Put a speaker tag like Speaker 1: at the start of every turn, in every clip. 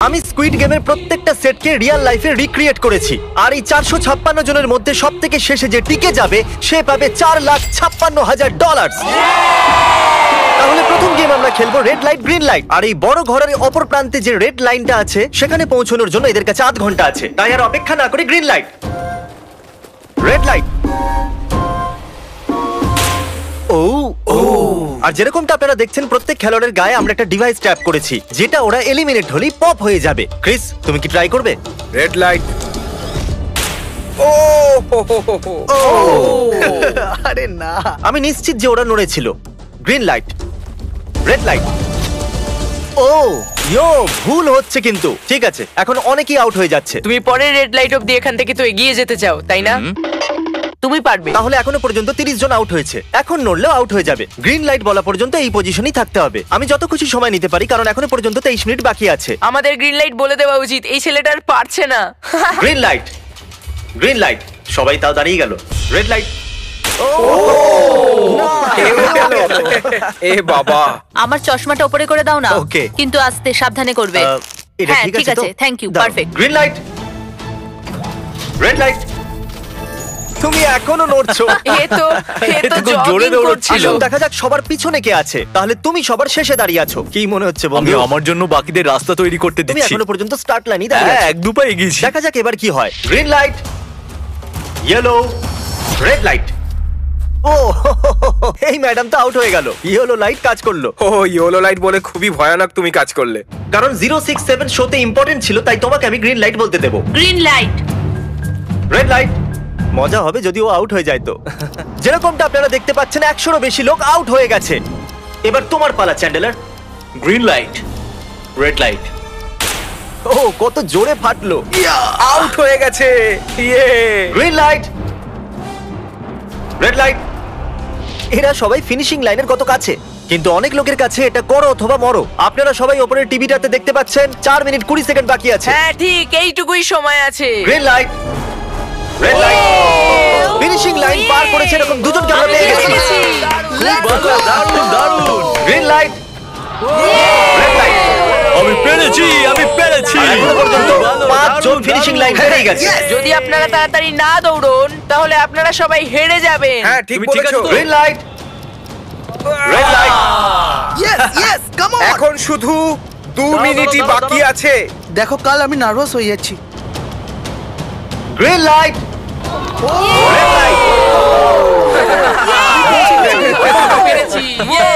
Speaker 1: আমি স্কুইড গেমের প্রত্যেকটা সেটকে রিয়েল লাইফে রিক্রিয়েট করেছি, আর এই 456 জনের মধ্যে সব থেকে শেষে যে টিকে যাবে সে পাবে $4,56,000। তাহলে প্রথম গেম আমরা খেলবো রেড লাইট গ্রিন লাইট। আর এই বড় ঘরের অপর প্রান্তে যে রেড লাইনটা আছে সেখানে পৌঁছানোর জন্য এদের কাছে 8 ঘন্টা আছে। তাই আর অপেক্ষা না করে গ্রিন লাইট, রেড লাইট। আর যেরকমটা আপনারা দেখছেন প্রত্যেক খেলোয়াড়ের গায়ে আমরা একটা ডিভাইস ট্যাপ করেছি যেটা ওরা এলিমিনেট হলেই পপ হয়ে যাবে। ক্রিস, তুমি কি ট্রাই করবে?
Speaker 2: Red light.
Speaker 1: আরে না, আমি নিশ্চিত যে ওরা নড়েছিল। Green light, red light. ভুল হচ্ছে কিন্তু। ঠিক আছে, এখন অনেকেই আউট হয়ে যাচ্ছে।
Speaker 3: তুমি পরের রেড লাইট অবধি এখান থেকে তো এগিয়ে যেতে চাও, তাই না? তুমি পারবে।
Speaker 1: তাহলে এখনো পর্যন্ত 30 জন আউট হয়েছে, এখন নড়লেও আউট হয়ে যাবে। গ্রিন লাইট বলা পর্যন্ত এই পজিশনেই থাকতে হবে। আমি যত খুশি সময় নিতে পারি কারণ এখনো পর্যন্ত 23 মিনিট বাকি আছে।
Speaker 3: আমাদের গ্রিন লাইট বলে দেওয়া উচিত, এই ছেলেটা আর পারছে না।
Speaker 1: Green light, green light. সবাই তাও দাঁড়িয়ে গেল। Red light.
Speaker 2: এ বাবা,
Speaker 4: আমার চশমাটা উপরে করে দাও না।
Speaker 1: Okay.
Speaker 4: কিন্তু আস্তে সাবধানে করবে।
Speaker 1: এটা
Speaker 4: হ্যাঁ,
Speaker 1: ঠিক
Speaker 4: ঠিক
Speaker 1: আছে তো?
Speaker 4: আছে, থ্যাংক ইউ,
Speaker 1: দাও।
Speaker 4: Perfect.
Speaker 1: Green light, red light. তুমি এখনো নড়ছো।
Speaker 3: এ তো
Speaker 5: খুব জোরে
Speaker 3: জগিং
Speaker 5: দৌড়চ্ছিল।
Speaker 3: করছিল।
Speaker 1: আসুন দেখা যাক সবার পিছনে কে আছে। তাহলে তুমি সবার শেষে দাঁড়িয়ে আছো, কি মনে হচ্ছে
Speaker 5: আমি
Speaker 1: বন্ধু?
Speaker 5: আমার জন্য বাকিদের রাস্তা তৈরি করতে
Speaker 1: তুমি
Speaker 5: দিচ্ছি।
Speaker 1: এখনো পর্যন্ত স্টার্ট লাইনই দাঁড়িয়ে
Speaker 5: হ্যাঁ,
Speaker 1: আছো।
Speaker 5: এক দু পা এগিয়েছি।
Speaker 1: দেখা যাক এবার কি হয়। Green light, yellow, red light. এই ম্যাডাম তো আউট হয়ে গেল। ইয়েলো লাইট কাজ করলো।
Speaker 2: ইয়েলো লাইট বলে খুবই ভয়ানক তুমি কাজ করলে।
Speaker 1: কারণ 067 শোতে ইম্পর্টেন্ট ছিল, তাই তোমাকে আমি গ্রিন লাইট বলতে দেবো।
Speaker 4: Green light.
Speaker 1: Red light. মজা হবে যদি ও আউট হয়ে যায় তো। যেরকমটা আপনারা দেখতে পাচ্ছেন 100-রও বেশি লোক আউট হয়ে গেছে। এবার তোমার পালা Chandler.
Speaker 5: Green light, red light.
Speaker 1: কত জোরে ফাটলো।
Speaker 2: আউট হয়ে গেছে। ইয়ে।
Speaker 1: Green light, red light. এরা সবাই ফিনিশিং লাইনের কত কাছে, কিন্তু অনেক লোকের কাছে এটা করো অথবা মরো। আপনারা সবাই উপরের টিভিটাতে দেখতে পাচ্ছেন 4 মিনিট 20 সেকেন্ড বাকি আছে।
Speaker 3: হ্যাঁ ঠিক, এইটুকুই সময় আছে।
Speaker 1: Green light, red light. Finishing line পার করেছে এরকম দুজনকে আমরা পেয়ে গেছি।
Speaker 5: দারুণ দারুণ।
Speaker 1: Green light, red light.
Speaker 5: আমি পেরেছি, আমি পেরেছি।
Speaker 1: এখনো পর্যন্ত 5 জন ফিনিশিং লাইন পেরিয়ে গেছে।
Speaker 3: যদি আপনারা তাড়াতাড়ি না দৌড়ন তাহলে আপনারা সবাই হেরে যাবেন।
Speaker 2: হ্যাঁ ঠিক
Speaker 5: তুমি ঠিক
Speaker 2: বলেছো।
Speaker 5: আছো তো?
Speaker 1: Green light, red light.
Speaker 2: এখন শুধু 2 মিনিটই বাকি আছে।
Speaker 6: দেখো কাল আমি নার্ভাস হয়ে যাচ্ছি।
Speaker 1: Green light, red light.
Speaker 3: পেরেছি। ইয়ে!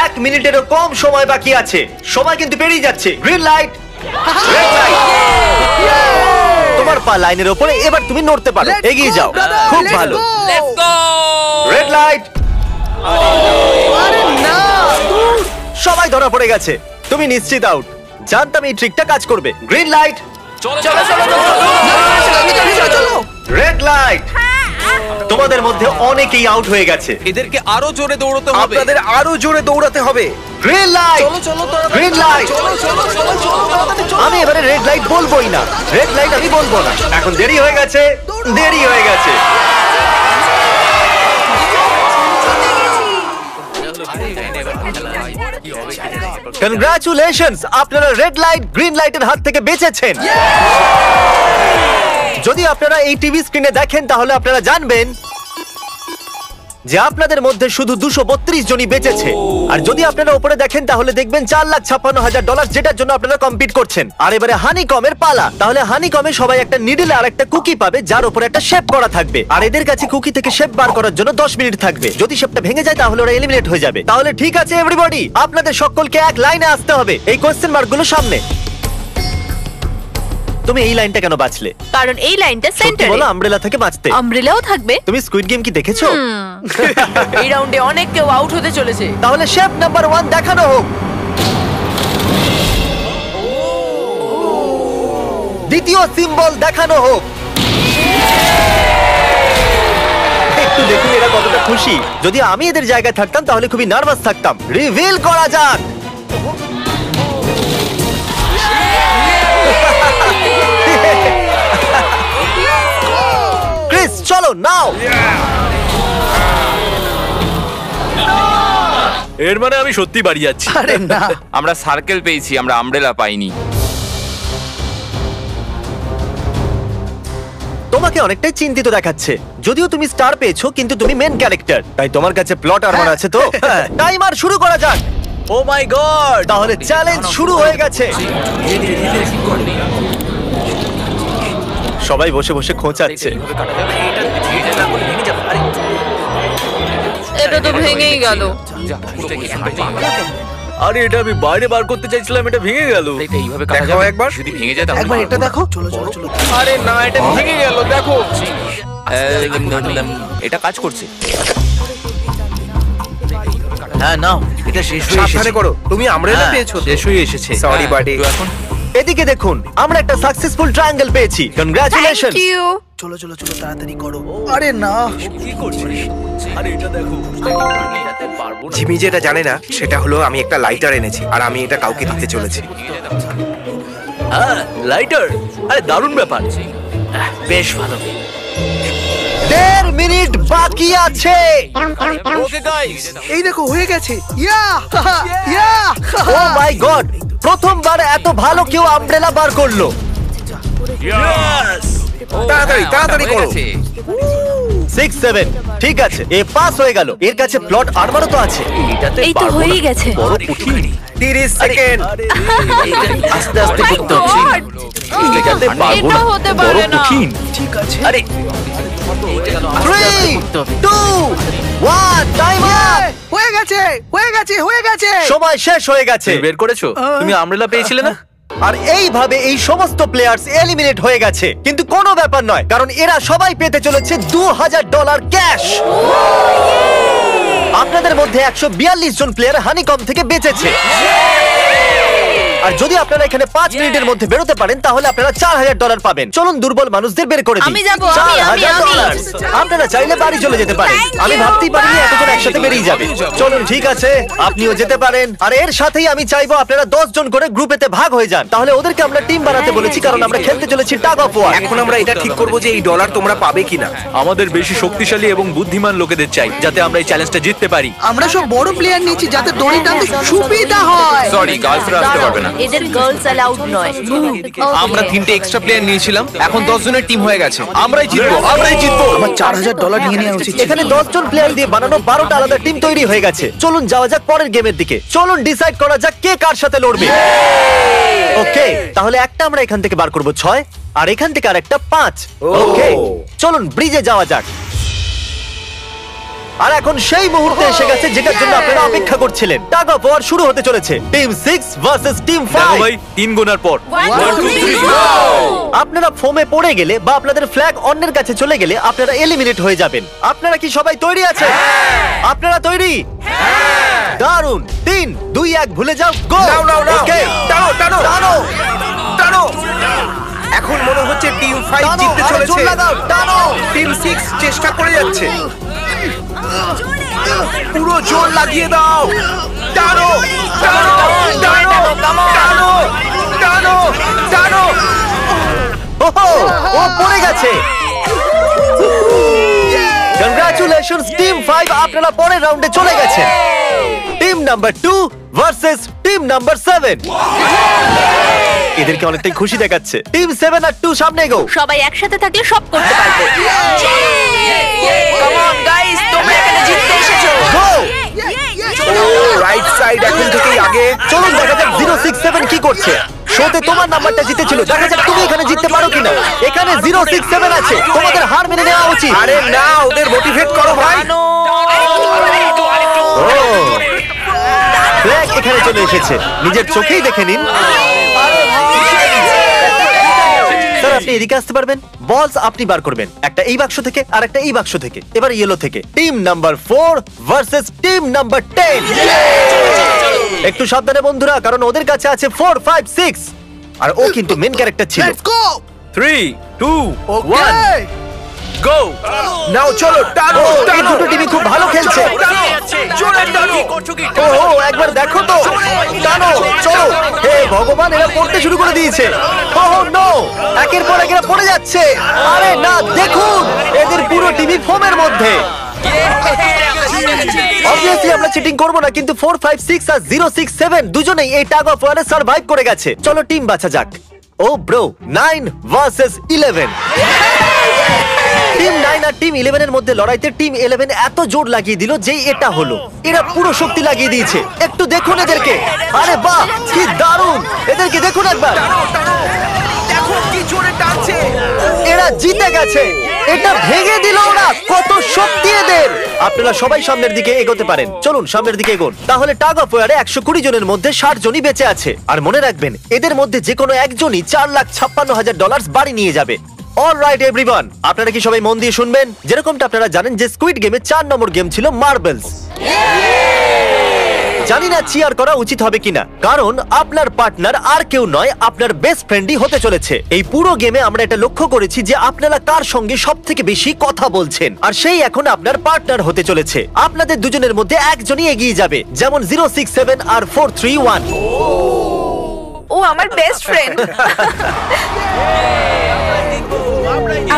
Speaker 1: 1 মিনিটেরও কম সময় বাকি আছে। সময় কিন্তু পেরিয়ে যাচ্ছে। Green light, red light. তোমার পা লাইনের উপরে, এবার তুমি নড়তে পারো। এগিয়ে যাও, খুব ভালো।
Speaker 3: Let's go!
Speaker 1: Red light. সবাই ধরা পড়ে গেছে। তুমি নিশ্চিত আউট। জানতাম এই ট্রিকটা কাজ করবে। গ্রিন লাইট,
Speaker 3: চলো চলো চলো চলো।
Speaker 1: Red light. তোমাদের মধ্যে অনেকেই আউট হয়ে গেছে।
Speaker 5: এদেরকে আরো জোরে দৌড়তে হবে।
Speaker 2: আপনাদের আরো জোরে দৌড়াতে হবে।
Speaker 1: Green light, green light. আমি এবারে রেড লাইট বলবোই না। রেড লাইট আমি বলবো না। এখন দেরি হয়ে গেছে, দেরি হয়ে গেছে। কনগ্রাচুলেশনস, আপনারা রেড লাইট গ্রিন লাইটের হাত থেকে বেঁচেছেন। যদি আপনারা এই টিভি স্ক্রিনে দেখেন তাহলে আপনারা জানবেন যে আপনাদের মধ্যে শুধু 232 জনই বেঁচেছে। আর যদি আপনারা উপরে দেখেন তাহলে দেখবেন $4,56,000, যেটার জন্য আপনারা কম্পিট করছেন। আর এবারে হানিকমের পালা। তাহলে হানিকমে সবাই একটা নিডল আর একটা কুকি পাবে যার উপরে একটা শেপ করা থাকবে। আর এদের কাছে কুকি থেকে শেপ বার করার জন্য 10 মিনিট থাকবে। যদি শেপটা ভেঙে যায় তাহলে ওরা এলিমিনেট হয়ে যাবে। তাহলে ঠিক আছে এভরিবডি, আপনাদের সকলকে এক লাইনে আসতে হবে এই কোশ্চেন মার্কগুলো সামনে। তুমি এই লাইনটা কেন বাছলে?
Speaker 4: কারণ এই লাইনটা
Speaker 1: সত্যি
Speaker 4: সেন্টারে।
Speaker 1: বলো, আমব্রেলা থেকে বাঁচতে।
Speaker 4: আমব্রেলাও থাকবে।
Speaker 1: তুমি স্কুইড গেম কি দেখেছো?
Speaker 3: এই রাউন্ডে অনেক কেউ আউট হতে চলেছে।
Speaker 1: তাহলে শেপ নাম্বার 1 দেখানো হোক। দ্বিতীয় সিম্বল দেখানো হোক। একটু দেখুন এরা কতটা খুশি। যদি আমি এদের জায়গায় থাকতাম তাহলে খুবই নার্ভাস থাকতাম। রিভিল করা যাক। ক্রিস চলো নাও।
Speaker 5: এর মানে আমি সত্যি বাড়ি যাচ্ছি।
Speaker 6: আরে না,
Speaker 7: আমরা সার্কেল পেয়েছি, আমরা আমব্রেলা পাইনি।
Speaker 1: তোমাকে অনেকটাই চিন্তিত দেখাচ্ছে। যদিও তুমি স্টার পেয়েছো কিন্তু তুমি মেন ক্যারেক্টার, তাই তোমার কাছে প্লট আর্মার আছে তো। টাইমার শুরু করা যাক।
Speaker 5: ও মাই গড!
Speaker 1: তাহলে চ্যালেঞ্জ শুরু হয়ে গেছে। সবাই বসে বসে খোঁচাচ্ছে।
Speaker 4: এটা তো ভেঙেই গেল।
Speaker 5: আরে এটা আমি বাইরে বার করতে চাইছিলাম, এটা ভেঙে গেল।
Speaker 7: এটা এইভাবে কাটা
Speaker 2: দেখাও
Speaker 7: যাবে
Speaker 2: একবার।
Speaker 7: যদি ভেঙে যায় তাহলে
Speaker 6: একবার এটা দেখো। চলো চলো চলো।
Speaker 2: আরে না, এটা ভেঙে গেল, দেখো।
Speaker 7: এটা কাজ করছে।
Speaker 5: হ্যাঁ নাও, এটা শেষ হয়ে
Speaker 2: সাবধানে
Speaker 5: এসেছে।
Speaker 2: করো, তুমি আমব্রেলা পেয়েছো।
Speaker 5: শেষ হয়ে এসেছে।
Speaker 2: Sorry buddy.
Speaker 5: তো এখন
Speaker 1: এদিকে দেখুন, আমরা একটা সাকসেসফুল ট্রায়াঙ্গেল পেয়েছি। কনগ্রাচুলেশন।
Speaker 4: Thank you.
Speaker 6: চলো চলো চলো তাড়াতাড়ি করো। আরে না।
Speaker 5: কি করছিস? আরে এটা দেখো।
Speaker 2: জিমি যেটা জানে না সেটা হলো আমি একটা লাইটার এনেছি আর আমি এটা কাউকে দিতে চলেছি।
Speaker 5: হ্যাঁ, লাইটার। আরে দারুণ ব্যাপার। বেশ ভালো।
Speaker 1: 1.5 মিনিট বাকি আছে।
Speaker 5: ওকে গাইস,
Speaker 6: এই দেখো হয়ে গেছে। ইয়া ইয়া।
Speaker 1: ও মাই গড, প্রথমবার এত ভালো কেউ আমব্রেলা বার করলো।
Speaker 5: ইয়েস!
Speaker 2: তাড়াতাড়ি তাড়াতাড়ি করো।
Speaker 1: 6 7 ঠিক আছে, এ পাস হয়ে গেল। এর কাছে প্লট আর্মারও তো আছে।
Speaker 5: এটাতে
Speaker 4: এই তো
Speaker 5: পারবো
Speaker 4: হয়েই
Speaker 5: না।
Speaker 4: গেছে।
Speaker 5: বড় কঠিন।
Speaker 2: 30 সেকেন্ড।
Speaker 5: আস্তে আস্তে
Speaker 4: Oh my
Speaker 5: করতে হচ্ছে।
Speaker 4: God!
Speaker 5: এটাতে পারবো
Speaker 4: এটা
Speaker 5: না।
Speaker 4: হতে
Speaker 5: বড়
Speaker 4: পারে না।
Speaker 5: কঠিন।
Speaker 6: ঠিক আছে।
Speaker 5: আরে
Speaker 1: 3 2 1 টাইমার।
Speaker 6: হয়ে গেছে হয়ে গেছে হয়ে গেছে।
Speaker 1: সময় শেষ হয়ে গেছে।
Speaker 5: তুমি বের করেছো? তুমি আমব্রেলা পেয়েছিলে না?
Speaker 1: আর এইভাবে এই সমস্ত প্লেয়ার্স এলিমিনেট হয়ে গেছে। কিন্তু কোনো ব্যাপার নয়, কারণ এরা সবাই পেতে চলেছে $2000 ক্যাশ। আপনাদের মধ্যে 142 জন প্লেয়ার হানিকম থেকে বেঁচেছে। আর যদি আপনারা এখানে 5 মিনিটের মধ্যে বেরোতে পারেন তাহলে আপনারা $4000 পাবেন। চলুন দুর্বল মানুষদের বের করে দিই।
Speaker 4: আমি যাবো, আমি।
Speaker 1: $4000 আপনারা চাইলে বাড়ি চলে যেতে পারেন।
Speaker 4: Thank you!
Speaker 1: আমি ভাবতেই পারিনি এতজন একসাথে বেরিয়ে যাবে। চলুন ঠিক আছে, আপনিও যেতে পারেন। আর এর সাথেই আমি চাইবো আপনারা 10 জন করে গ্রুপেতে ভাগ হয়ে যান। তাহলে ওদেরকে আমরা টিম বানাতে বলেছি, কারণ আমরা খেলতে চলেছি টাগ অফ ওয়ার।
Speaker 2: এখন আমরা এটা ঠিক করব যে এই ডলার তোমরা পাবে কিনা।
Speaker 5: আমাদের বেশি শক্তিশালী এবং বুদ্ধিমান লোকেদের চাই, যাতে আমরা এই চ্যালেঞ্জটা জিততে পারি।
Speaker 6: আমরা সব বড় প্লেয়ার নিয়েছি যাতে দড়ি টানতে সুবিধা হয়।
Speaker 7: সরি, গার্লসরা আসতে পারবে না।
Speaker 4: এদের গার্লস অ্যালাউড নয়।
Speaker 7: আমরা 3টে এক্সট্রা প্লেয়ার নিয়েছিলাম, এখন 10 জনের টিম হয়ে গেছে। আমরাই জিতবো, আমরাই জিতবো।
Speaker 6: আমার $4000 নিয়ে নেওয়া উচিত ছিল।
Speaker 1: এখানে 10 জন প্লেয়ার দিয়ে বানানো 12টা আলাদা টিম তৈরি হয়ে গেছে। চলুন যাওয়া যাক পরের গেমের দিকে। চলুন ডিসাইড করা যাক কে কার সাথে লড়বে। ওকে, তাহলে একটা আমরা এখান থেকে বার করব 6, আর এখান থেকে আরেকটা 5। ওকে, চলুন ব্রিজে যাওয়া যাক। আর এখন সেই মুহূর্তে এসে গেছে যেটার জন্য আপনারা অপেক্ষা করছিলেন। টাগ অফ ওয়ার শুরু হতে চলেছে। টিম 6 ভার্সেস টিম
Speaker 5: দেখো
Speaker 1: 5।
Speaker 5: ভাই, 3 গোনার পর।
Speaker 1: আপনারা ফোমে পড়ে গেলে বা আপনাদের ফ্ল্যাগ অন্যের কাছে চলে গেলে আপনারা এলিমিনেট হয়ে যাবেন। আপনারা কি সবাই তৈরি আছেন? আপনারা তৈরি? দারুন। 3 2 1 ভুলে যাও, গো।
Speaker 2: নাও নাও নাও।
Speaker 1: ওকে,
Speaker 2: টানো টানো
Speaker 1: টানো
Speaker 2: টানো। এখন মনে হচ্ছে টিম 5
Speaker 1: টানো,
Speaker 2: জিততে
Speaker 1: আরো জোর
Speaker 2: চলেছে।
Speaker 1: লাগাও, টানো।
Speaker 2: টিম 6 চেষ্টা করে যাচ্ছে। পুরো জোর লাগিয়ে দাও। টানো টানো টানো টানো টানো টানো।
Speaker 1: ওহো, ও পড়ে গেছে। কংগ্রাচুলেশনস টিম 5, আপনারা পরের রাউন্ডে চলে গেছেন। Team number 2 versus team number 7। এদেরকে অনেকটাই খুশি দেখাচ্ছে। টিম 7 আর 2 সামনে এগো।
Speaker 4: সবাই একসাথে থাকলে সব করতে পারবে।
Speaker 3: কাম অন গাইস, তোমরা এখানে জিততে এসেছো।
Speaker 1: গো।
Speaker 2: রাইট সাইড এখন থেকেই আগে।
Speaker 1: চলুন দেখা যাক 067 কি করছে। শোতে তোমার নাম্বারটা জিতেছিল, দেখা যাক তুমি এখানে জিততে পারো কিনা। এখানে 067 আছে, তোমাদের হার মেনে নেওয়া উচিত।
Speaker 2: আরে না, ওদের মোটিভেট করো ভাই।
Speaker 1: ফ্ল্যাগ এখানে চলে এসেছে, নিজের চোখেই দেখে নিন। স্যার আপনি এদিকে আসতে পারবেন? বলস আপনি বার করবেন, একটা এই বাক্স থেকে আর একটা এই বাক্স থেকে। এবার ইয়েলো থেকে। Team number 4 versus team number 10। একটু সাবধানে বন্ধুরা, কারণ ওদের কাছে আছে 4 5 6, আর ও কিন্তু মেন ক্যারেক্টার ছিল।
Speaker 6: Let's go.
Speaker 5: 3 2
Speaker 6: ওকে।
Speaker 5: 1 গো।
Speaker 2: নাও চলো টানো
Speaker 1: ও, এই
Speaker 2: টানো।
Speaker 1: দুটো টিমই খুব ভালো খেলছে।
Speaker 2: জোরে টানো।
Speaker 1: ও একবার দেখো তো, টানো, চলো। হে ভগবান, এরা পড়তে শুরু করে দিয়েছে। ওহ নো, একের পর এক এরা পড়ে যাচ্ছে। আরে না, দেখুন এদের পুরো টিভি ফোমের মধ্যে। অবভিয়াসলি আমরা চিটিং করব না, কিন্তু 4 5 6 আর 067 দুজনেই এই টাগ অফ ওয়ারে সার্ভাইভ করে গেছে। চলো টিম বাছা যাক। ও ব্রো, 9 ভার্সেস 11। টিম 9 আর টিম 11 এর মধ্যে লড়াইতে টিম 11 এত জোর লাগিয়ে দিল যে এটা হলো। এরা পুরো শক্তি লাগিয়ে দিয়েছে। একটু দেখুন এদেরকে। আরে বাহ, কি দারুণ! এদেরকে দেখুন একবার।
Speaker 2: দেখো কি জোরে টানছে।
Speaker 1: এরা জিতে গেছে। এটা ভেঙে দিল ওরা। কত শক্তি এদের! আপনারা সবাই সামনের দিকে এগোতে পারেন। চলুন সামনের দিকে এগোন। তাহলে টাগ অফ ওয়ারে 120 জনের মধ্যে 60 জনই বেঁচে আছে। আর মনে রাখবেন, এদের মধ্যে যে কোনো একজনই $4,56,000 বাড়ি নিয়ে যাবে। অলরাইট এভরিওয়ান, আপনারা কি সবাই মন দিয়ে শুনবেন? যেরকমটা আপনারা জানেন যে স্কুইড গেমে 4 নম্বর গেম ছিল মার্বেলস। জানি না চিয়ার করা উচিত হবে কিনা, কারণ আপনার পার্টনার আর কেউ নয়, আপনার বেস্ট ফ্রেন্ডই হতে চলেছে। এই পুরো গেমে আমরা এটা লক্ষ্য করেছি যে আপনারা কার সঙ্গে সব থেকে বেশি কথা বলছেন, আর সেই এখন আপনার পার্টনার হতে চলেছে। আপনাদের দুজনের মধ্যে একজনই এগিয়ে যাবে, যেমন 067 আর 431।
Speaker 4: ও আমার বেস্ট ফ্রেন্ড।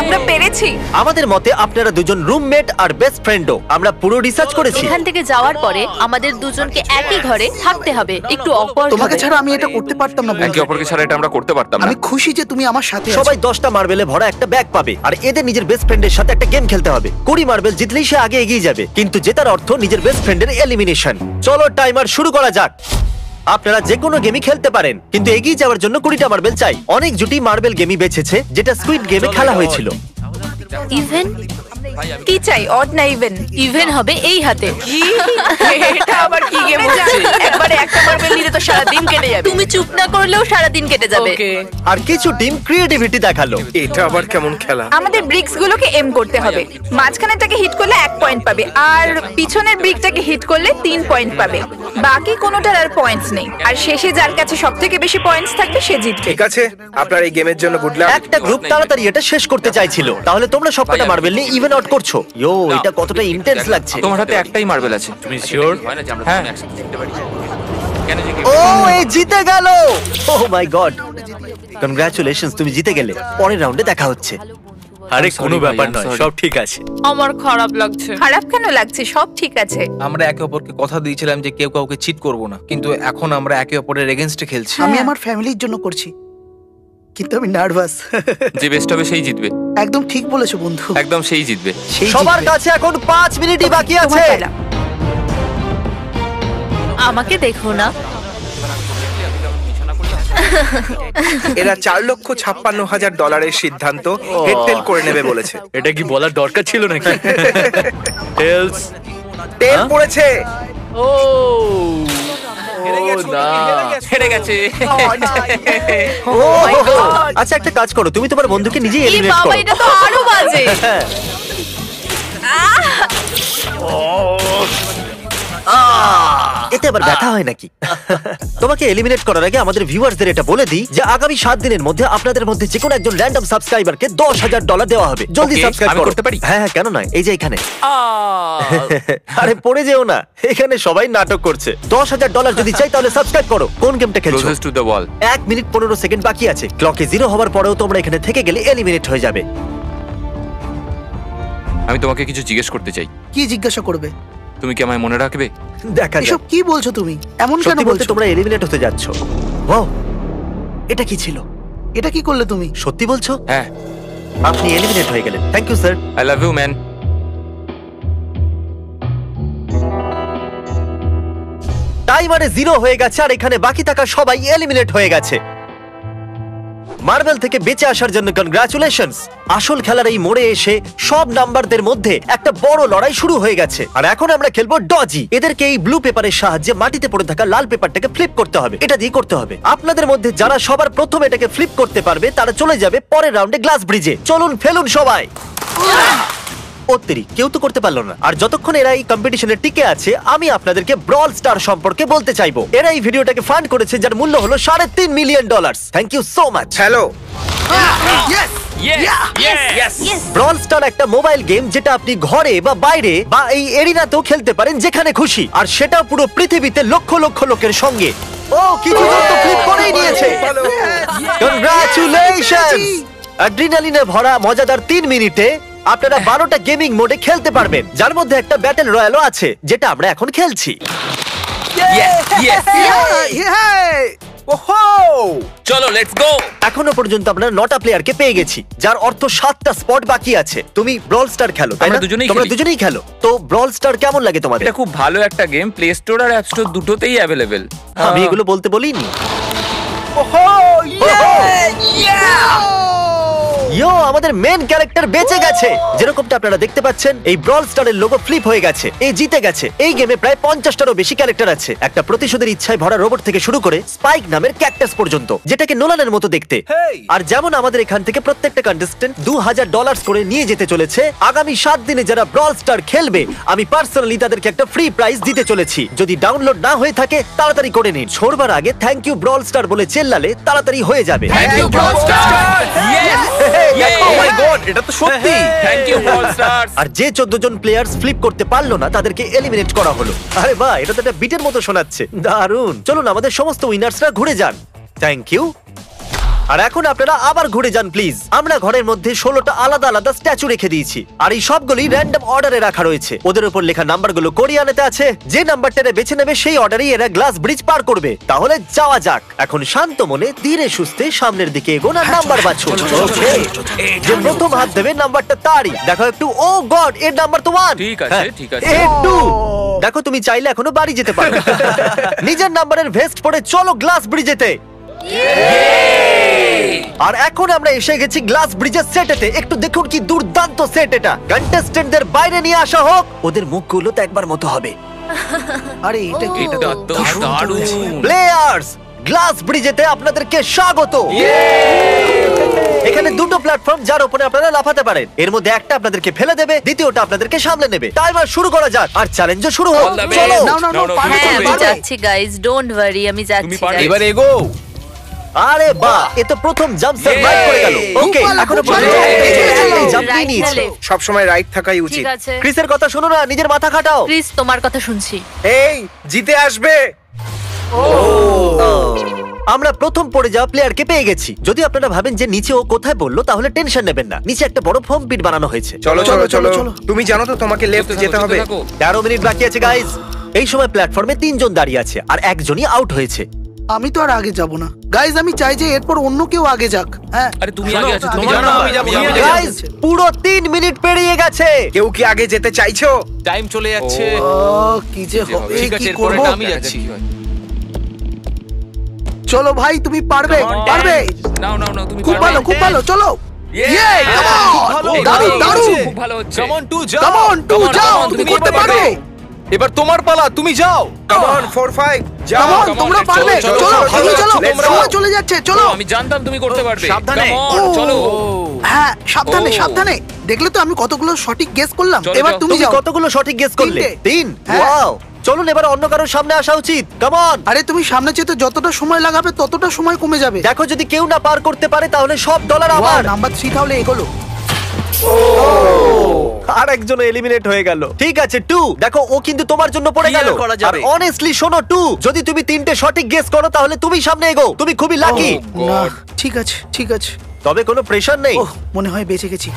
Speaker 4: আমরা পেরেছি।
Speaker 1: আমাদের মতে আপনারা দুজন রুমমেট আর বেস্ট ফ্রেন্ডও। আমরা পুরো রিসার্চ করেছি।
Speaker 4: এখান থেকে যাওয়ার পরে আমাদের দুজনকে একই ঘরে থাকতে হবে। একটু অকওয়ার্ড
Speaker 6: তোমাকে
Speaker 4: হবে।
Speaker 6: ছাড়া আমি এটা করতে পারতাম না বন্ধু।
Speaker 7: একে অপরকে ছাড়া এটা আমরা করতে পারতাম না।
Speaker 6: আমি খুশি যে তুমি আমার সাথে আছো।
Speaker 1: সবাই 10টা মার্বেলে ভরা একটা ব্যাগ পাবে, আর এদের নিজের বেস্ট ফ্রেন্ডের সাথে একটা গেম খেলতে হবে। 20 মার্বেল জিতলেই সে আগে এগিয়ে যাবে, কিন্তু জেতার অর্থ নিজের বেস্ট ফ্রেন্ডের এলিমিনেশন। চলো টাইমার শুরু করা যাক। আপনারা যে কোনো গেমই খেলতে পারেন, কিন্তু এগিয়ে যাওয়ার জন্য 20টা মার্বেল চাই। অনেক জুটি মার্বেল গেমই বেছেছে, যেটা স্কুইড গেমে খেলা হয়েছিল।
Speaker 4: ইভেন
Speaker 3: কি চাই, অড না ইভেন?
Speaker 4: ইভেন হবে এই হাতে।
Speaker 3: কি? এটা আবার কি গেম হচ্ছে? একবারে একটা মার্বেল নিলে তো সারা দিন কেটে যাবে।
Speaker 4: তুমি চুপ না করলেও সারা দিন কেটে যাবে।
Speaker 3: ওকে।
Speaker 1: আর কিছু টিম ক্রিয়েটিভিটি দেখালো।
Speaker 2: এটা আবার কেমন খেলা?
Speaker 8: আমাদের ব্রিক্স গুলোকে এম করতে হবে। মাঝখানেরটাকে হিট করলে 1 পয়েন্ট পাবে, আর পিছনের ব্রিকটাকে হিট করলে 3 পয়েন্ট পাবে। বাকি কোনোটার আর পয়েন্টস নেই, আর শেষে যার কাছে সবথেকে বেশি পয়েন্টস থাকবে সে জিতবে।
Speaker 2: ঠিক আছে, আপনার এই গেমের জন্য গুড লাক।
Speaker 1: একটা গ্রুপ তাড়াতাড়ি এটা শেষ করতে চাইছিল, তাহলে তোমরা সবকটা মার্বেল নিয়ে ইভেন আউট করছো। ইয়ো, এটা কতটা ইন্টেন্স লাগছে।
Speaker 7: তোমার হাতে একটাই মার্বেল আছে।
Speaker 5: তুমি শিওর?
Speaker 7: হ্যাঁ।
Speaker 1: ও, এই জিতে গেল। ওহ মাই গড, কনগ্রাচুলেশনস, তুমি জিতে গেলে। পরের রাউন্ডে দেখা হচ্ছে।
Speaker 5: আরে
Speaker 7: sorry
Speaker 5: কোনো
Speaker 7: ভাই,
Speaker 5: ব্যাপার
Speaker 7: I'm
Speaker 5: নয়,
Speaker 7: sorry.
Speaker 5: সব ঠিক আছে।
Speaker 3: আমার খারাপ লাগছে।
Speaker 8: খারাপ কেন লাগছে? সব ঠিক আছে।
Speaker 7: আমরা একে অপরকে কথা দিয়েছিলাম যে কেউ কাউকে চিট করব না, কিন্তু এখন আমরা একে অপরের এগেইনস্টে খেলছি।
Speaker 6: আমি আমার ফ্যামিলির জন্য করছি, কিন্তু আমি নার্ভাস।
Speaker 7: যে বেস্ট হবে সেই জিতবে।
Speaker 6: একদম ঠিক বলেছো বন্ধু।
Speaker 7: একদম সেই জিতবে।
Speaker 6: সেই
Speaker 1: সবার
Speaker 6: জিতবে।
Speaker 1: কাছে এখন 5 মিনিটই বাকি
Speaker 8: তোমার
Speaker 1: আছে।
Speaker 8: পালা।
Speaker 4: আমাকে দেখো না।
Speaker 2: এরা $4,56,000 সিদ্ধান্ত হেডটেল করে নেবে বলেছে।
Speaker 5: এটা কি বলার দরকার ছিল নাকি? টেলস।
Speaker 2: তেল পড়েছে।
Speaker 5: ও
Speaker 7: হেরে গেছে।
Speaker 1: ও, আচ্ছা একটা কাজ করো, তুমি তোমার বন্ধুকে নিজেই
Speaker 4: এই
Speaker 1: এলিমিনেট
Speaker 4: বাবা,
Speaker 1: করো।
Speaker 4: এটা তো আরো বাজে।
Speaker 1: হ্যাঁ। এতে আবার ব্যথা হয় নাকি? তোমাকে এলিমিনেট করার আগে আমাদের ভিউয়ার্সদের এটা বলে দিই যে আগামী 7 দিনের মধ্যে আপনাদের মধ্যে যে কোনো একজন র্যান্ডম সাবস্ক্রাইবারকে $10,000 দেওয়া হবে। জলদি
Speaker 7: Okay,
Speaker 1: সাবস্ক্রাইব
Speaker 7: আমি
Speaker 1: করো।
Speaker 7: করতে পারি?
Speaker 1: হ্যাঁ হ্যাঁ, কেন নয়, এই যে এখানে। আরে পড়ে যেও না, এখানে সবাই নাটক করছে। $10,000 যদি চাই তাহলে সাবস্ক্রাইব করো। কোন গেমটা খেলছো?
Speaker 7: Closest to the wall.
Speaker 1: 1 minute 15 second বাকি আছে। ক্লকে 0 হওয়ার পরেও তোমরা এখানে থেকে গেলে এলিমিনেট হয়ে যাবে।
Speaker 7: আমি তোমাকে কিছু জিজ্ঞেস করতে চাই।
Speaker 6: কি জিজ্ঞাসা করবে?
Speaker 7: তুমি কি আমায় মনে রাখবে?
Speaker 1: দেখা যাক।
Speaker 6: এসব কি বলছো তুমি? এমন কেন
Speaker 1: সত্যি বলতে
Speaker 6: বলছো?
Speaker 1: তোমরা এলিমিনেট হতে যাচ্ছ। ওয়াও, এটা কি ছিল?
Speaker 6: এটা কি করলে তুমি?
Speaker 1: সত্যি বলছো?
Speaker 7: হ্যাঁ।
Speaker 1: আপনি এলিমিনেট হয়ে গেলেন। Thank you sir.
Speaker 7: I love you man.
Speaker 1: টাইমারে 0 হয়ে গেছে, আর এখানে বাকি থাকা সবাই এলিমিনেট হয়ে গেছে। মার্বেল থেকে বেঁচে আসার জন্য কনগ্রাচুলেশনস। আসল খেলার এই মোড়ে এসে সব নাম্বারদের মধ্যে একটা বড় লড়াই শুরু হয়ে গেছে, আর এখন আমরা খেলবো ডজি। এদেরকে এই ব্লু পেপারের সাহায্যে মাটিতে পড়ে থাকা লাল পেপারটাকে ফ্লিপ করতে হবে। এটা দিয়ে করতে হবে। আপনাদের মধ্যে যারা সবার প্রথম এটাকে ফ্লিপ করতে পারবে তারা চলে যাবে পরের রাউন্ডে গ্লাস ব্রিজে। চলুন ফেলুন সবাই। কেউ তো করতে পারলো না। আর যতক্ষণ এরা এই কম্পিটিশনে টিকে আছে, আমি আপনাদেরকে ব্রল স্টার সম্পর্কে বলতে চাইবো। এরা এই ভিডিওটাকে ফান্ড করেছে, যার মূল্য হলো $3.5 million. Thank you so much.
Speaker 2: Hello.
Speaker 1: Brawl Star একটা মোবাইল গেম, যেটা আপনি ঘরে বা বাইরে বা এই এরিনাতেও খেলতে পারেন, যেখানে খুশি। আর সেটা পুরো পৃথিবীতে লক্ষ লক্ষ লোকের সঙ্গে। ও, কিছু জন তো ফ্লিপ করেই নিয়েছে। কনগ্রাচুলেশনস। অ্যাড্রিনালিনে ভরা মজাদার 3 মিনিটে আপনারা 12টা গেমিং মোডে খেলতে পারবেন, যার মধ্যে একটা ব্যাটল রয়্যালও আছে, যেটা আমরা এখন খেলছি।
Speaker 2: ওহো!
Speaker 5: চলো লেটস গো।
Speaker 1: এখনো পর্যন্ত আমরা 9টা প্লেয়ারকে পেয়ে গেছি, যার অর্থ 7টা স্পট বাকি আছে। তুমি ব্রল স্টার খেলো, তাই না?
Speaker 5: আমরা দুজনেই
Speaker 1: তোমরা
Speaker 5: খেলি।
Speaker 1: দুজনেই খেলো। তো ব্রল স্টার কেমন লাগে তোমাদের?
Speaker 5: এটা খুব ভালো একটা গেম, প্লে স্টোর আর অ্যাপ স্টোর দুটোতেই অ্যাভেলেবেল।
Speaker 1: আমি এগুলো বলতে বলিনি।
Speaker 2: ওহো!
Speaker 1: ইয়ো, আমাদের মেন ক্যারেক্টার বেঁচে গেছে। যেরকমটা আপনারা দেখতে পাচ্ছেন, এই ব্রল স্টারের লোগো ফ্লিপ হয়ে গেছে। এই জিতে গেছে। এই গেমে প্রায় 50টারও বেশি ক্যারেক্টার আছে, একটা প্রতিশোধের ইচ্ছায় ভরা রোবট থেকে শুরু করে স্পাইক নামের ক্যাকটাস পর্যন্ত, যেটাকে নোলানের মতো দেখতে।
Speaker 2: Hey!
Speaker 1: আর যেমন আমাদের এখান থেকে প্রত্যেকটা কন্টেস্টেন্ট $2000 করে নিয়ে যেতে চলেছে, আগামী 7 দিনে যারা ব্রল স্টার খেলবে, আমি পার্সোনালি তাদেরকে একটা ফ্রি প্রাইজ দিতে চলেছি। যদি ডাউনলোড না হয়ে থাকে তাড়াতাড়ি করে নিন। ছোড়বার আগে থ্যাংক ইউ ব্রল স্টার বলে চেল্লালে তাড়াতাড়ি হয়ে যাবে।
Speaker 5: Thank you Brawl Star. Yes!
Speaker 7: Oh my god, এটা তো সত্যি।
Speaker 5: Thank you Brawl Stars.
Speaker 1: আর যে 14 জন প্লেয়ার্স ফ্লিপ করতে পারলো না তাদেরকে এলিমিনেট করা হলো। আরে বাহ, এটা তো একটা বিটের মতো শোনাচ্ছে। দারুণ। চলুন আমাদের সমস্ত উইনার্সরা ঘুরে যান। Thank you. আর এখন আপনারা আবার ঘুরে যান প্লিজ। আমরা ঘরের মধ্যে 16টা আলাদা আলাদা স্ট্যাচু রেখে দিয়েছি, আর এই সবগুলি র্যান্ডম অর্ডারে রাখা রয়েছে। ওদের উপর লেখা নাম্বারগুলো কোরিয়ানেতে আছে। যে নাম্বারটা বেছে নেবে সেই অর্ডারেই এরা গ্লাস ব্রিজ পার করবে। তাহলে যাওয়া যাক। এখন শান্ত মনে ধীরে সুস্থে সামনের দিকে এগোন আর নাম্বার বাছুন। ওকে, যে প্রথম হাত দেবে নাম্বারটা তারই। দেখো একটু, ও গড, এর নাম্বার তো 1।
Speaker 5: ঠিক আছে, ঠিক আছে।
Speaker 1: একটু দেখো, তুমি চাইলে এখনো বাড়ি যেতে পারো। নিজের নাম্বারের ভেস্ট পরে চলো গ্লাস ব্রিজেতে। আর এখন আমরা এসে গেছি গ্লাস ব্রিজের সেটেতে। একটু দেখুন কি দুর্দান্ত সেট এটা। কন্টেস্টেন্টদের বাইরে নিয়ে আসা হোক। ওদের মুখগুলো তো একবার মতো হবে।
Speaker 6: আরে এটা কি?
Speaker 5: এটা তো দারুণ।
Speaker 1: প্লেয়ার্স, গ্লাস ব্রিজেতে আপনাদেরকে স্বাগত। এখানে দুটো প্ল্যাটফর্ম যার উপরে আপনারা লাফাতে পারেন। এর মধ্যে একটা আপনাদেরকে ফেলে দেবে, দ্বিতীয়টা আপনাদেরকে সামলে নেবে। টাইমার শুরু করা যাক আর চ্যালেঞ্জও শুরু হোক।
Speaker 5: All the best.
Speaker 1: চলো।
Speaker 6: নাও নাও নাও, পারবে
Speaker 4: হ্যাঁ,
Speaker 6: তুমি,
Speaker 4: আমি
Speaker 6: পারবে।
Speaker 4: যাচ্ছি গাইস, ডোন্ট ওয়ারি, আমি যাচ্ছি
Speaker 5: পারবে।
Speaker 4: guys।
Speaker 7: এবার এগো।
Speaker 1: আরে বাহ, এ তো প্রথম জাম্প সার্ভাইভ করে গেল। ওকে,
Speaker 6: খুব ভালো,
Speaker 1: এখনো
Speaker 6: খুব ভালো।
Speaker 1: পর্যন্ত
Speaker 6: এই
Speaker 1: জাম্প
Speaker 4: Right
Speaker 1: নিয়ে
Speaker 4: না
Speaker 1: নিয়েছে।
Speaker 4: left?
Speaker 2: সব সময় রাইট থাকাই উচিত।
Speaker 4: ঠিক আছে
Speaker 1: ক্রিসের কথা শোনো না, নিজের মাথা খাটাও।
Speaker 4: প্লিজ, তোমার কথা শুনছি।
Speaker 2: এই জিতে আসবে।
Speaker 1: আমরা প্রথম পড়ে যাওয়া প্লেয়ারকে পেয়ে গেছি। যদি আপনারা ভাবেন যে নিচে ও কোথায় বললো, তাহলে টেনশন নেবেন না। নিচে একটা বড় ফর্ম পিট বানানো হয়েছে।
Speaker 2: চলো চলো
Speaker 6: চলো,
Speaker 2: চলো
Speaker 6: চলো।
Speaker 2: তুমি জানো তো তোমাকে লেফট যেতে হবে।
Speaker 1: 13 মিনিট বাকি আছে গাইজ। এই সময় প্ল্যাটফর্মে 3 জন দাঁড়িয়ে আছে আর একজনই আউট হয়েছে।
Speaker 6: আমি তো আর আগে যাব না গাইজ। আমি চাই যে এরপর অন্য কেউ আগে যাক। হ্যাঁ,
Speaker 5: আরে তুমি
Speaker 6: শোনো,
Speaker 5: আগে আছো, তুমি
Speaker 6: আমার
Speaker 5: জানো,
Speaker 6: না-
Speaker 5: আমি যাবো, আমি
Speaker 6: আগে
Speaker 1: গাইজ,
Speaker 6: যাচ্ছি।
Speaker 1: পুরো 3 মিনিট পেরিয়ে গেছে।
Speaker 2: কেউ কি আগে যেতে চাইছো?
Speaker 7: টাইম চলে যাচ্ছে।
Speaker 6: ও, কি যে হবে,
Speaker 7: ঠিক আছে,
Speaker 6: কি
Speaker 7: এরপরে
Speaker 6: করব?
Speaker 7: আমি যাচ্ছি।
Speaker 6: চলো ভাই, তুমি পারবে, পারবে।
Speaker 5: নাও নাও নাও, তুমি
Speaker 6: খুব
Speaker 5: পারবে।
Speaker 6: ভালো, খুব ভালো, চলো। Yay, come on!
Speaker 7: ভালো,
Speaker 6: দারুণ,
Speaker 7: ভালো,
Speaker 6: দারুণ।
Speaker 5: খুব ভালো হচ্ছে।
Speaker 7: কাম অন টু যাও।
Speaker 6: Come on, to
Speaker 5: Come on,
Speaker 6: যাও,
Speaker 5: come on,
Speaker 6: তুমি
Speaker 5: তুমি
Speaker 6: করতে
Speaker 5: করতে
Speaker 6: পারবে।
Speaker 7: এবার তোমার পালা, তুমি যাও।
Speaker 2: কাম অন 4 5 যাও।
Speaker 6: Come on,
Speaker 5: come on,
Speaker 6: তোমরা
Speaker 5: let's
Speaker 6: পারবে।
Speaker 5: চলো,
Speaker 6: চলো,
Speaker 5: চলো,
Speaker 6: তুমি
Speaker 2: চলো,
Speaker 6: চলো।
Speaker 2: let's go.
Speaker 6: সময় চলে যাচ্ছে, চলো।
Speaker 5: আমি জানতাম তুমি করতে পারবে।
Speaker 1: সাবধানে।
Speaker 5: Come on, চলো।
Speaker 6: হ্যাঁ, সাবধানে,
Speaker 5: ও।
Speaker 6: সাবধানে। দেখলে তো আমি কতগুলো সঠিক গেস করলাম।
Speaker 5: চলো,
Speaker 6: এবার
Speaker 5: যাও।
Speaker 6: তুমি
Speaker 1: তুমি
Speaker 6: যাও।
Speaker 1: কতগুলো সঠিক গেস করলে?
Speaker 6: 3
Speaker 1: 3।
Speaker 6: হ্যাঁ।
Speaker 1: ওয়াও। চলুন এবার অন্য কারোর সামনে আসা উচিত। Come on.
Speaker 6: আরে তুমি সামনে যেতে যতটা সময় লাগাবে ততটা সময় কমে যাবে।
Speaker 1: দেখো, যদি কেউ না পার করতে পারে তাহলে সব ডলার
Speaker 6: ওয়াও,
Speaker 1: আমার।
Speaker 6: নাম্বার 3 তাহলে এগোলো।
Speaker 1: আর একজন এলিমিনেট হয়ে গেল। ঠিক আছে 2, দেখো ও কিন্তু তোমার জন্য পড়ে
Speaker 7: কি
Speaker 1: গেল।
Speaker 7: আর করা
Speaker 1: আর
Speaker 7: যাবে?
Speaker 1: অনেস্টলি শোনো 2, যদি তুমি 3টে সঠিক গেস করো তাহলে তুমি সামনে এগো। তুমি খুবই লাকি।
Speaker 6: না, ঠিক আছে, ঠিক আছে।
Speaker 1: তবে কোনো প্রেশার নেই।
Speaker 6: ওহ, মনে হয় বেঁচে গেছি।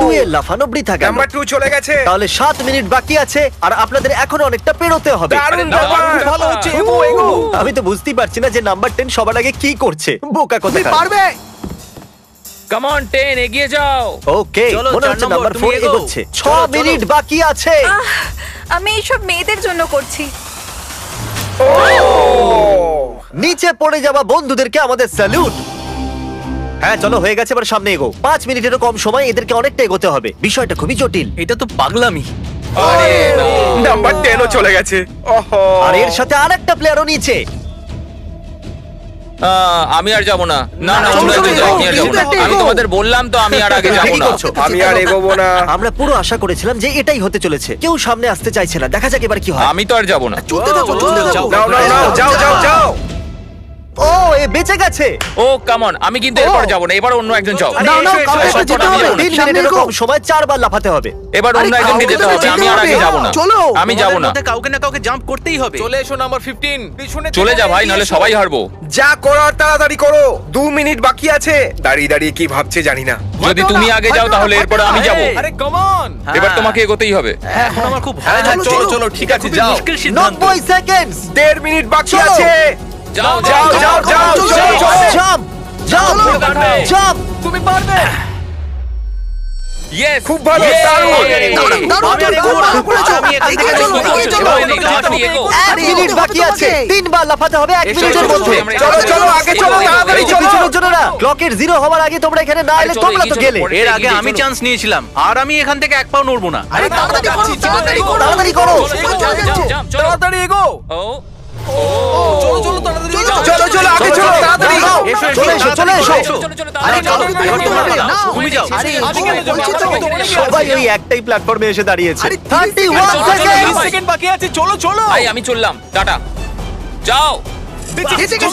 Speaker 1: 2 এর লাফানো বৃথা গেল।
Speaker 2: নাম্বার 2 চলে গেছে।
Speaker 1: তাহলে 7 মিনিট বাকি আছে আর আপনাদের এখনো অনেকটা পেরোতে হবে।
Speaker 2: দারুণ
Speaker 5: দারুণ,
Speaker 2: ব্যাপার।
Speaker 7: ভালো হচ্ছে, এগো এগো।
Speaker 1: আমি তো বুঝতেই পারছি না যে নাম্বার 10 সবার আগে কি করছে। বোকা
Speaker 6: তুমি
Speaker 1: কথা।
Speaker 6: পারবে।
Speaker 5: কাম অন 10, এগিয়ে যাও।
Speaker 1: ওকে,
Speaker 7: চলো,
Speaker 1: মনে
Speaker 7: 4
Speaker 1: হচ্ছে
Speaker 7: নম্বর,
Speaker 1: নাম্বার
Speaker 7: তুমি
Speaker 1: 4
Speaker 7: এগোও।
Speaker 1: এগোচ্ছে। 6
Speaker 7: চলো, চলো।
Speaker 1: মিনিট বাকি আছে।
Speaker 8: আমি এইসব মেয়েদের জন্য করছি।
Speaker 1: নিচে পড়ে যাওয়া বন্ধুদেরকে আমাদের স্যালুট। হ্যাঁ চলো, হয়ে গেছে, এবার সামনে এগো। 5 মিনিটেরও কম সময়, এদেরকে অনেকটা এগোতে হবে। বিষয়টা খুবই জটিল।
Speaker 7: এটা তো পাগলামি।
Speaker 5: আরে না।
Speaker 2: নাম্বার 10 ও চলে গেছে। ওহো।
Speaker 1: আর এর সাথে আরেকটা প্লেয়ারও নিচে।
Speaker 5: আমি আর যাব না। না না,
Speaker 6: চলো,
Speaker 5: তোমরা
Speaker 6: চলো,
Speaker 5: যাও,
Speaker 6: এগো,
Speaker 5: আমি আর যাব না।
Speaker 6: এগো,
Speaker 5: আমি
Speaker 6: এগো।
Speaker 5: তোমাদের বললাম তো, আমি আর আগে যাব
Speaker 1: ঠিকই
Speaker 5: না।
Speaker 1: করছো।
Speaker 2: আমি আর এগোবো না।
Speaker 1: আমরা পুরো আশা করেছিলাম যে এটাই হতে চলেছে। কেউ সামনে আসতে চাইছে না। দেখা যাক এবার কি হয়।
Speaker 5: আমি তো আর যাব না।
Speaker 6: চলতে থাকো, চলতে থাকো।
Speaker 2: নাও নাও নাও, যাও যাও যাও।
Speaker 1: ও, এ বেঁচে গেছে।
Speaker 5: ও কাম অন, আমি কিন্তু এরপর যাব না। এবার অন্য একজন যাও।
Speaker 6: নাও, নাও, কাউকে
Speaker 5: এসো,
Speaker 6: তো যেতে
Speaker 5: আমি
Speaker 6: হবে।
Speaker 5: যাবো না।
Speaker 1: 3
Speaker 6: সামনে
Speaker 1: মিনিটেরও
Speaker 6: এগো।
Speaker 1: কম সময় 4 বার লাফাতে হবে।
Speaker 5: এবার অন্য
Speaker 6: আরে,
Speaker 5: একজনকে
Speaker 6: কাউকে
Speaker 5: যেতে
Speaker 6: তো
Speaker 5: হবে।
Speaker 6: যেতে
Speaker 5: আমি আর আগে
Speaker 6: হবে।
Speaker 5: যাব না।
Speaker 6: চলো।
Speaker 5: আমি যাব না।
Speaker 7: কাউকে না কাউকে জাম্প করতেই হবে। চলে এসো নাম্বার 15। পিছনে
Speaker 5: চলে যা ভাই, নাহলে সবাই হারবো।
Speaker 2: যা করার তাড়াতাড়ি করো। 2 মিনিট বাকি আছে। দাঁড়িয়ে দাঁড়িয়ে কি ভাবছে জানি না।
Speaker 5: যদি তুমি আগে যাও তাহলে এরপর আমি যাব।
Speaker 7: আরে কাম অন।
Speaker 5: এবার তোমাকে এগোতেই হবে।
Speaker 7: এখন আমার খুব
Speaker 6: হ্যাঁ,
Speaker 7: ভয়
Speaker 6: চলো,
Speaker 7: লাগছে।
Speaker 6: চলো,
Speaker 7: চলো ঠিক আছে, যাও।
Speaker 1: 90 সেকেন্ড।
Speaker 2: 1.5 মিনিট বাকি
Speaker 1: চলো।
Speaker 2: আছে।
Speaker 7: যাও যাও যাও যাও
Speaker 1: জাম্প জাম্প জাম্প
Speaker 5: তুমি পারবে। ইয়েস,
Speaker 7: খুব ভালো,
Speaker 1: এক মিনিট বাকি আছে, 3 বার লাফাতে হবে 1 মিনিটের মধ্যে।
Speaker 7: চলো চলো আগে চলো, তাড়াতাড়ি চলো।
Speaker 1: পিছনের জন্য না, ক্লকের 0 হওয়ার আগে তোমরা এখানে না এলে তোমরা তো গেলে।
Speaker 5: এর আগে আমি চান্স নিয়েছিলাম আর আমি এখান থেকে এক পাও নড়বো না।
Speaker 1: তাড়াতাড়ি করো।
Speaker 5: তাড়াতাড়ি এগো।
Speaker 7: চলো চলো আগে চলো, তাড়াতাড়ি
Speaker 1: চলে এসো।
Speaker 5: তুমি যাও।
Speaker 1: সবাই ওই একটাই প্ল্যাটফর্মে এসে দাঁড়িয়েছে। 31 সেকেন্ড।
Speaker 5: সেকেন্ড বাকি আছে, চলো চলো।
Speaker 9: ভাই আমি চললাম, টাটা, যাও।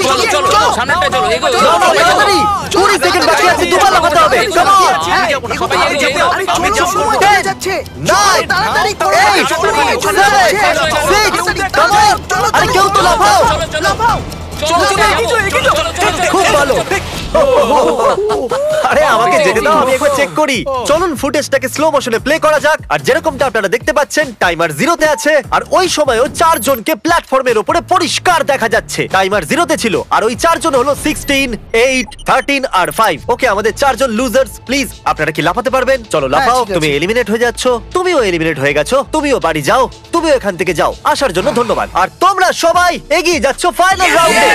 Speaker 9: চলো চলো চলো, সামনেটা চলো, এগো এগো,
Speaker 1: চলো,
Speaker 9: সবাই চলো।
Speaker 1: তাড়াতাড়ি। 20 সেকেন্ড বাকি আছে, দুবার লাফাতে হবে। Come on।
Speaker 9: সবাই এগো,
Speaker 6: আরে চলো, সময় চলে যাচ্ছে।
Speaker 1: 9
Speaker 6: তাড়াতাড়ি করো।
Speaker 1: 8
Speaker 6: চলে যাচ্ছে।
Speaker 1: 6 Come on। আরে কেউ তো লাফাও। খুব ভালো। আরে আমাকে যেতে দাও, আমি একবার চেক করি। চলুন ফুটেজটাকে স্লো মোশনে প্লে করা যাক। আর যেরকমটা আপনারা দেখতে পাচ্ছেন, টাইমার 0 তে আছে। আর ওই সময়ও 4 জনকে প্ল্যাটফর্মের উপরে পরিষ্কার দেখা যাচ্ছে। টাইমার 0 তে ছিল। আর ওই 4 জন হলো 16, 8, 13 আর 5। ওকে, আমাদের 4 জন লুজার্স। প্লিজ আপনারা কি লাফাতে পারবেন? চলো লাফাও।
Speaker 6: ঠিক আছে।
Speaker 1: তুমি এলিমিনেট হয়ে যাচ্ছ, তুমিও এলিমিনেট হয়ে গেছো, তুমিও বাড়ি যাও, তুমিও এখান থেকে যাও। আসার জন্য ধন্যবাদ। আর তোমরা সবাই এগিয়ে যাচ্ছ ফাইনাল রাউন্ডে,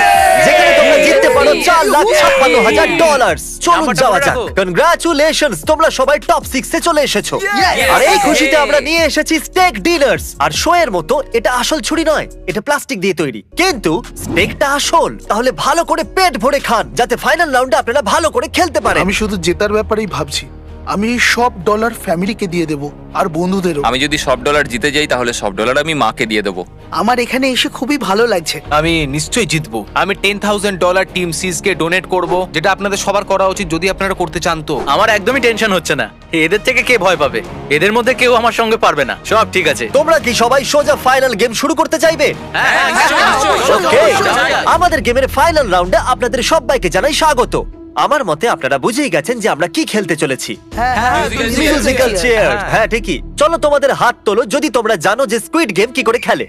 Speaker 1: যেখানে তোমরা জিততে পারো $4,56,000। চলুন যাওয়া যাক। কনগ্রাচুলেশনস, তোমরা সবাই টপ 6 এ চলে এসেছো। আর এই খুশিতে আমরা নিয়ে এসেছি স্টেক ডিনার্স। আর শো এর মতো এটা আসল ছুরি নয়, এটা প্লাস্টিক দিয়ে তৈরি, কিন্তু স্টেকটা আসল। তাহলে ভালো করে পেট ভরে খান, যাতে ফাইনাল রাউন্ডে আপনারা ভালো করে খেলতে পারেন।
Speaker 6: আমি শুধু জেতার ব্যাপারেই ভাবছি। আমি এই সব ডলার ফ্যামিলিকে দিয়ে দেব, আর বন্ধুদেরও।
Speaker 9: আমি যদি সব ডলার জিতে যাই তাহলে সব ডলার আমি মাকে দিয়ে দেবো।
Speaker 6: আমার এখানে এসে খুবই ভালো লাগছে।
Speaker 7: আমি নিশ্চয়ই জিতবো। আমি $10,000 টিম সিজ কে ডোনেট করব, যেটা আপনাদের সবার করা উচিত যদি আপনারা করতে চান তো।
Speaker 5: আমার একদমই টেনশন হচ্ছে না। এদের থেকে কে ভয় পাবে? এদের মধ্যে কেউ আমার সঙ্গে পারবে না। সব ঠিক আছে।
Speaker 1: তোমরা কি সবাই সোজা ফাইনাল গেম শুরু করতে চাইবে? Okay, আমাদের গেমের ফাইনাল রাউন্ডে আপনাদের সবাইকে জানাই স্বাগত। আমার মতে আপনারা বুঝেই গেছেন যে আমরা কি খেলতে চলেছি। Musical chair. হ্যাঁ ঠিকই। চলো তোমাদের হাত তোলো যদি তোমরা জানো যে স্কুইড গেম কি করে খেলে।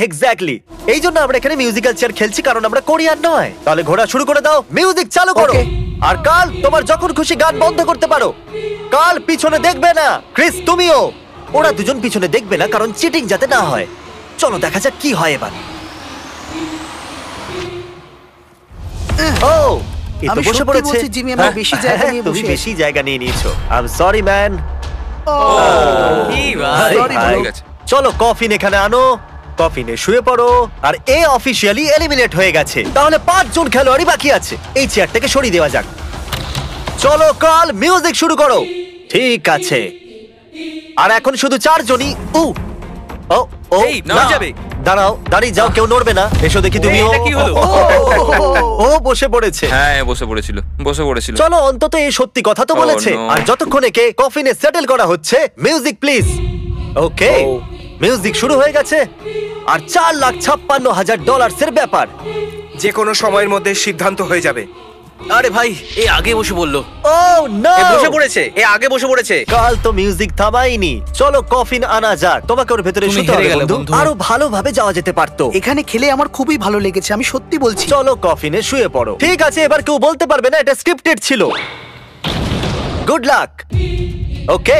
Speaker 1: এক্স্যাক্টলি, এই জন্য আমরা এখানে মিউজিক্যাল চেয়ার খেলছি, কারণ আমরা কোরিয়ান নয়। তাহলে ঘোড়া শুরু করে দাও, মিউজিক চালু করো। আর কাল তোমার যখন খুশি গান বন্ধ করতে পারো। কাল পিছনে দেখবে না। ক্রিস তুমিও। ওরা দুজন পিছনে দেখবে না, কারণ চিটিং যাতে না হয়। চলো দেখা যাক কি হয় এবার। ও, এই তো
Speaker 6: আমি
Speaker 1: বসে
Speaker 6: সত্যি
Speaker 1: পড়েছে।
Speaker 6: বলছি, জিমি, আমরা বেশি জায়গা নিয়ে
Speaker 1: তুমি
Speaker 6: বসে
Speaker 1: বেশি জায়গা নিয়ে নিয়েছো। I am sorry man.
Speaker 6: Sorry, bro.
Speaker 9: ঠিক আছে।
Speaker 1: চলো কফিন এখানে আনো। কফিনে শুয়ে পড়ো। আর এ অফিশিয়ালি এলিমিনেট হয়ে গেছে। তাহলে 5 জন খেলোয়াড়ই বাকি আছে। এই চেয়ারটাকে সরিয়ে দেওয়া যাক। চলো কাল মিউজিক শুরু করো। ঠিক আছে। আর এখন শুধু 4 জনই। ও ও
Speaker 5: এই,
Speaker 1: না।
Speaker 5: নড়ে যাবে।
Speaker 1: দাঁড়াও, দাঁড়িয়ে যাও, কেউ নড়বে না। এসো দেখি তুমিও।
Speaker 5: এটা কি হলো?
Speaker 1: ও বসে পড়েছে।
Speaker 9: হ্যাঁ বসে পড়েছিল।
Speaker 1: চলো অন্তত এই সত্যি কথা তো বলেছে।
Speaker 9: no.
Speaker 1: আর যতক্ষণ একে কফিনে সেটেল করা হচ্ছে, মিউজিক প্লিজ। ওকে, মিউজিক শুরু হয়ে গেছে। আর $4,56,000 এর ব্যাপার।
Speaker 2: যে কোনো সময়ের মধ্যে সিদ্ধান্ত হয়ে যাবে।
Speaker 5: আরে ভাই, এ আগে বসে বললো।
Speaker 1: ও নো,
Speaker 5: এ বসে পড়েছে, এ আগে বসে পড়েছে।
Speaker 1: কাল তো মিউজিক থামাইনি। চলো কফিন আনা যাক। তোমাকে ওর ভেতরে
Speaker 7: তুমি
Speaker 1: শুতে
Speaker 7: হেরে
Speaker 1: হবে
Speaker 7: গেলে,
Speaker 1: বন্ধু।
Speaker 7: বন্ধু।
Speaker 1: আরো ভালোভাবে যাওয়া যেতে পারতো।
Speaker 6: এখানে খেলে আমার খুবই ভালো লেগেছে, আমি সত্যি বলছি।
Speaker 1: চলো কফিনে শুয়ে পড়ো। ঠিক আছে, এবার কেউ বলতে পারবে না এটা স্ক্রিপ্টেড ছিল। Good luck. ওকে,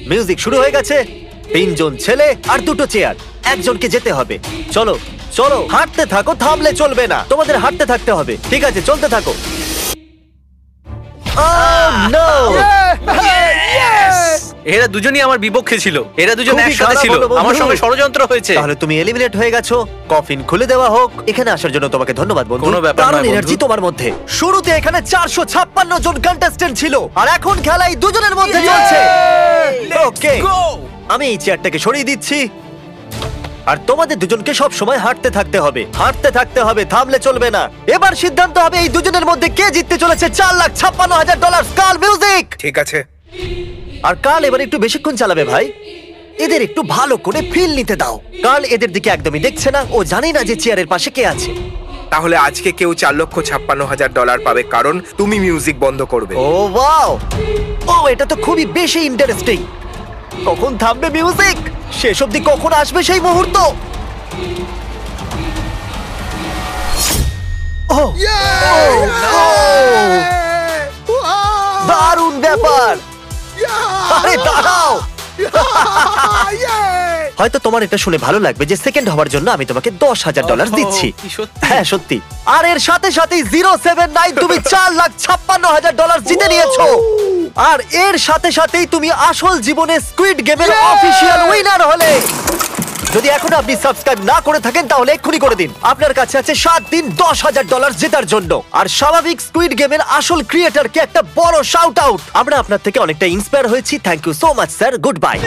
Speaker 1: মিউজিক শুরু হয়ে গেছে। 3 জন ছেলে আর 2টো চেয়ার। একজনকে যেতে হবে। চলো চলো, হাঁটতে থাকো, থামলে চলবে না। তোমাদের হাঁটতে থাকতে হবে। ঠিক আছে, চলতে থাকো। Oh, no!
Speaker 5: এরা দুজনই আমার বিপক্ষে ছিল। এরা দুজন
Speaker 1: খুবই
Speaker 5: একসাথে
Speaker 1: খারাপ
Speaker 5: ছিল।
Speaker 1: হলো, বন্ধু।
Speaker 5: আমার সঙ্গে ষড়যন্ত্র হয়েছে।
Speaker 1: তাহলে তুমি এলিমিনেট হয়ে গেছো। কফিন খুলে দেওয়া হোক। এখানে আসার জন্য তোমাকে ধন্যবাদ বন্ধু।
Speaker 5: কোনো ব্যাপার
Speaker 1: দারুণ
Speaker 5: নয়, বন্ধু।
Speaker 1: এনার্জি তোমার মধ্যে। শুরুতে এখানে 456 জন কন্টেস্ট্যান্ট ছিল, আর এখন খেলা এই দুজনের মধ্যে চলছে। ওকে, আমি এই চেয়ারটাকে সরিয়ে দিচ্ছি। আর তোমাদের দুজনকে সব সময় হাঁটতে থাকতে হবে, হাঁটতে থাকতে হবে, থামলে চলবে না। এবার সিদ্ধান্ত হবে এই দুজনের মধ্যে কে জিততে চলেছে $4,56,000। কাল মিউজিক।
Speaker 2: ঠিক আছে।
Speaker 1: আর কাল এবার একটু বেশিক্ষণ চালাবে ভাই। এদের একটু ভালো করে ফিল নিতে দাও। কাল এদের দিকে একদমই দেখছে না, ও জানে না যে চেয়ারের পাশে কে আছে।
Speaker 2: তাহলে আজকে কেউ $4,56,000 পাবে, কারণ তুমি মিউজিক বন্ধ করবে।
Speaker 1: ও ওয়াও, ও এটা তো খুবই বেশি ইন্টারেস্টিং। কখন থামবে মিউজিক? শেষ অবধি কখন আসবে সেই মুহূর্ত? Oh! দারুণ ব্যাপার। আরে দাঁড়াও, হয়তো তোমার এটা শুনে ভালো লাগবে যে সেকেন্ড হওয়ার জন্য আমি তোমাকে $10,000 দিচ্ছি।
Speaker 5: কি সত্যি?
Speaker 1: হ্যাঁ সত্যি। আর এর সাথে সাথেই 079 তুমি $4,56,000 জিতে নিয়েছো। আর এর সাথে সাথেই তুমি আসল জীবনে স্কুইড গেমের অফিসিয়াল উইনার হলে। যদি এখনো আপনি সাবস্ক্রাইব না করে থাকেন তাহলে এক্ষুনি করে দিন। আপনার কাছে আছে 7 দিন $10,000 জেতার জন্য। আর স্বাভাবিক স্কুইড গেমের আসল ক্রিয়েটরকে একটা বড় শাউট আউট। আমরা আপনার থেকে অনেকটা ইন্সপায়ার হয়েছি। Thank you so much sir, good by.